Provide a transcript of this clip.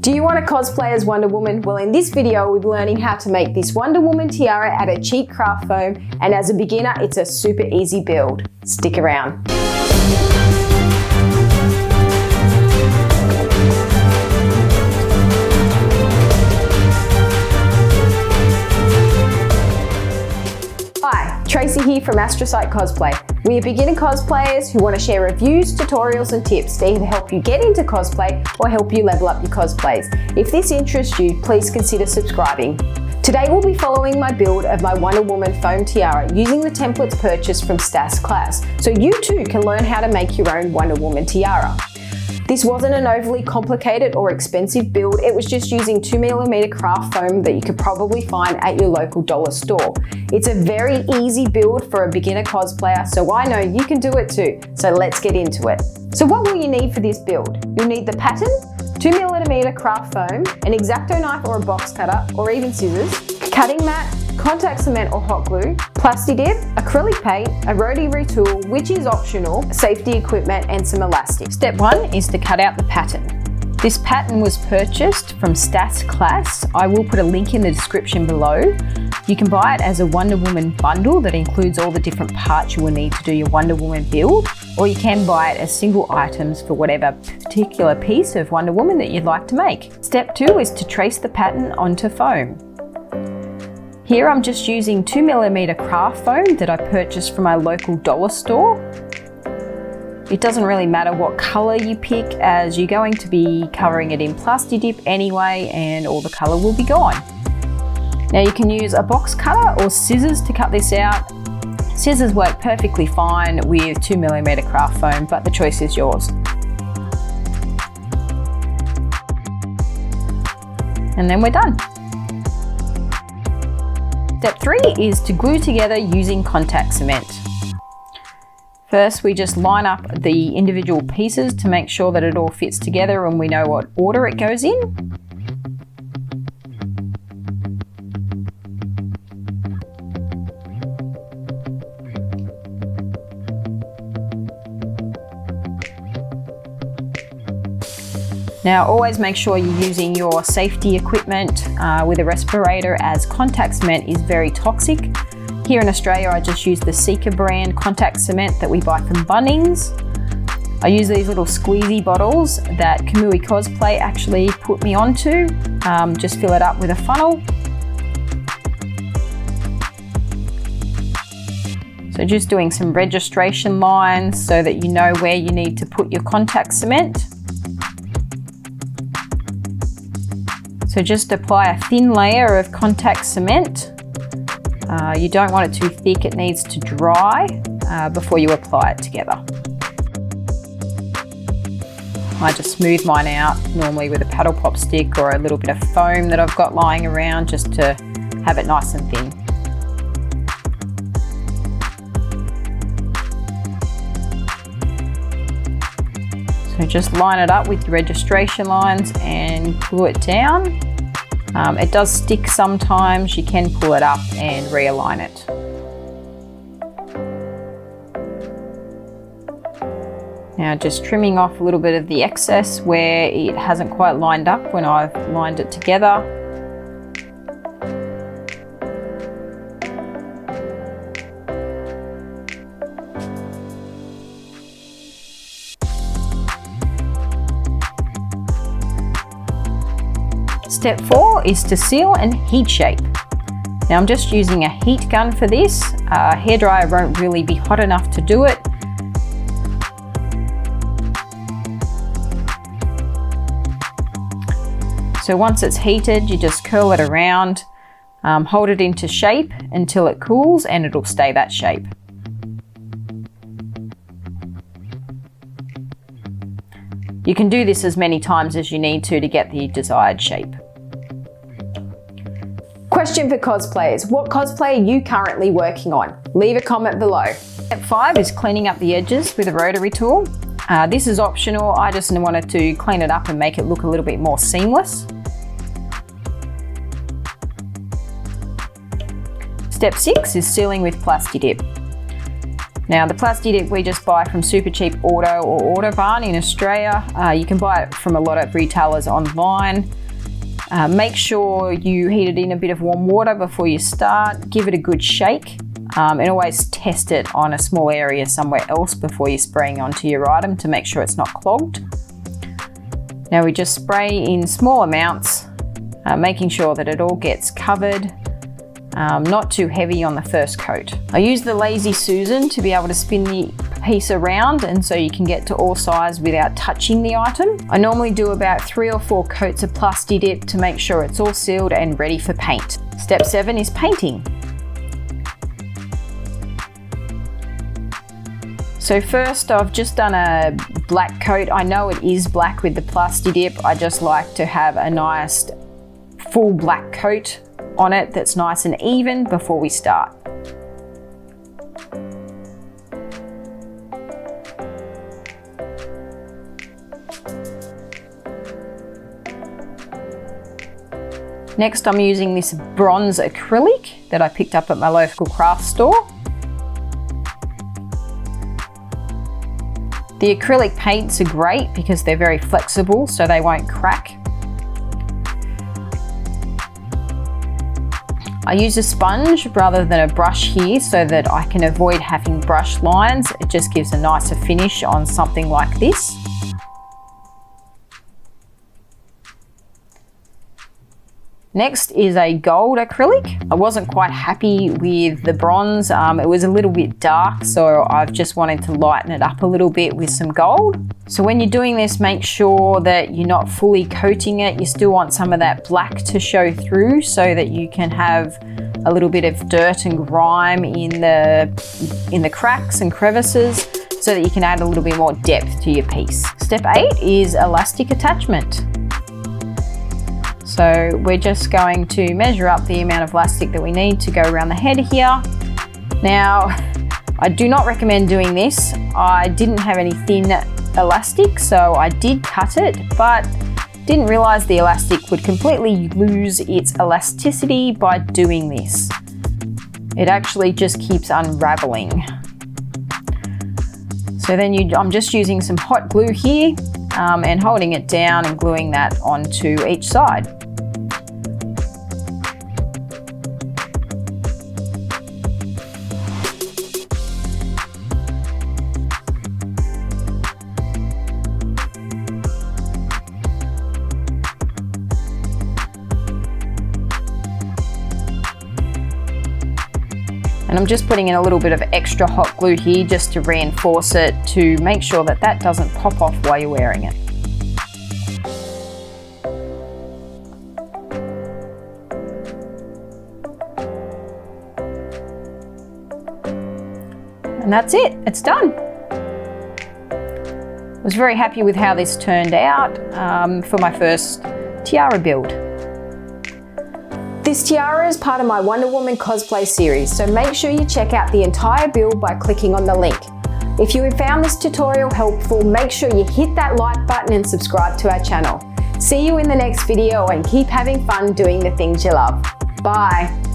Do you want to cosplay as Wonder Woman? Well, in this video, we'll be learning how to make this Wonder Woman tiara out of cheap craft foam, and as a beginner, it's a super easy build. Stick around. Hi, Tracy here from Astrocyte Cosplay. We are beginner cosplayers who want to share reviews, tutorials and tips to either help you get into cosplay or help you level up your cosplays. If this interests you, please consider subscribing. Today we'll be following my build of my Wonder Woman foam tiara using the templates purchased from Stass Klass, so you too can learn how to make your own Wonder Woman tiara. This wasn't an overly complicated or expensive build, it was just using 2mm craft foam that you could probably find at your local dollar store. It's a very easy build for a beginner cosplayer, so I know you can do it too. So let's get into it. So what will you need for this build? You'll need the pattern, 2mm craft foam, an X-Acto knife or a box cutter, or even scissors, cutting mat, contact cement or hot glue, Plastidip, acrylic paint, a rotary tool, which is optional, safety equipment, and some elastic. Step 1 is to cut out the pattern. This pattern was purchased from Stass Klass. I will put a link in the description below. You can buy it as a Wonder Woman bundle that includes all the different parts you will need to do your Wonder Woman build, or you can buy it as single items for whatever particular piece of Wonder Woman that you'd like to make. Step 2 is to trace the pattern onto foam. Here I'm just using 2mm craft foam that I purchased from my local dollar store. It doesn't really matter what colour you pick, as you're going to be covering it in Plastidip anyway and all the colour will be gone. Now you can use a box cutter or scissors to cut this out. Scissors work perfectly fine with 2mm craft foam, but the choice is yours. And then we're done. Step 3 is to glue together using contact cement. First, we just line up the individual pieces to make sure that it all fits together and we know what order it goes in. Now always make sure you're using your safety equipment with a respirator, as contact cement is very toxic. Here in Australia I just use the Seeker brand contact cement that we buy from Bunnings. I use these little squeezy bottles that Kamui Cosplay actually put me onto. Just fill it up with a funnel. So just doing some registration lines so that you know where you need to put your contact cement. So just apply a thin layer of contact cement. You don't want it too thick, it needs to dry before you apply it together. I just smooth mine out, normally with a paddle pop stick or a little bit of foam that I've got lying around, just to have it nice and thin. So just line it up with your registration lines and glue it down. It does stick sometimes, you can pull it up and realign it. Now just trimming off a little bit of the excess where it hasn't quite lined up when I've lined it together. Step 4 is to seal and heat shape. Now I'm just using a heat gun for this. A hairdryer won't really be hot enough to do it. So once it's heated, you just curl it around, hold it into shape until it cools and it'll stay that shape. You can do this as many times as you need to get the desired shape. Question for cosplayers: what cosplay are you currently working on? Leave a comment below. Step 5 is cleaning up the edges with a rotary tool. This is optional, I just wanted to clean it up and make it look a little bit more seamless. Step 6 is sealing with Plastidip. Now the Plastidip we just buy from Super Cheap Auto or Autobarn in Australia. You can buy it from a lot of retailers online. Make sure you heat it in a bit of warm water before you start. Give it a good shake and always test it on a small area somewhere else before you're spraying onto your item to make sure it's not clogged. Now we just spray in small amounts, making sure that it all gets covered. Not too heavy on the first coat. I use the Lazy Susan to be able to spin the piece around and so you can get to all sides without touching the item. I normally do about 3 or 4 coats of Plastidip to make sure it's all sealed and ready for paint. Step 7 is painting. So first I've just done a black coat. I know it is black with the Plastidip. I just like to have a nice full black coat on it that's nice and even before we start. Next I'm using this bronze acrylic that I picked up at my local craft store. The acrylic paints are great because they're very flexible so they won't crack. I use a sponge rather than a brush here so that I can avoid having brush lines. It just gives a nicer finish on something like this. Next is a gold acrylic. I wasn't quite happy with the bronze. It was a little bit dark, so I've just wanted to lighten it up a little bit with some gold. So when you're doing this, make sure that you're not fully coating it. You still want some of that black to show through so that you can have a little bit of dirt and grime in the cracks and crevices so that you can add a little bit more depth to your piece. Step 8 is elastic attachment. So we're just going to measure up the amount of elastic that we need to go around the head here. Now, I do not recommend doing this. I didn't have any thin elastic, so I did cut it, but didn't realize the elastic would completely lose its elasticity by doing this. It actually just keeps unraveling. So then I'm just using some hot glue here and holding it down and gluing that onto each side. And I'm just putting in a little bit of extra hot glue here just to reinforce it to make sure that that doesn't pop off while you're wearing it. And that's it, it's done. I was very happy with how this turned out for my first tiara build. This tiara is part of my Wonder Woman Cosplay series, so make sure you check out the entire build by clicking on the link. If you have found this tutorial helpful, make sure you hit that like button and subscribe to our channel. See you in the next video and keep having fun doing the things you love. Bye.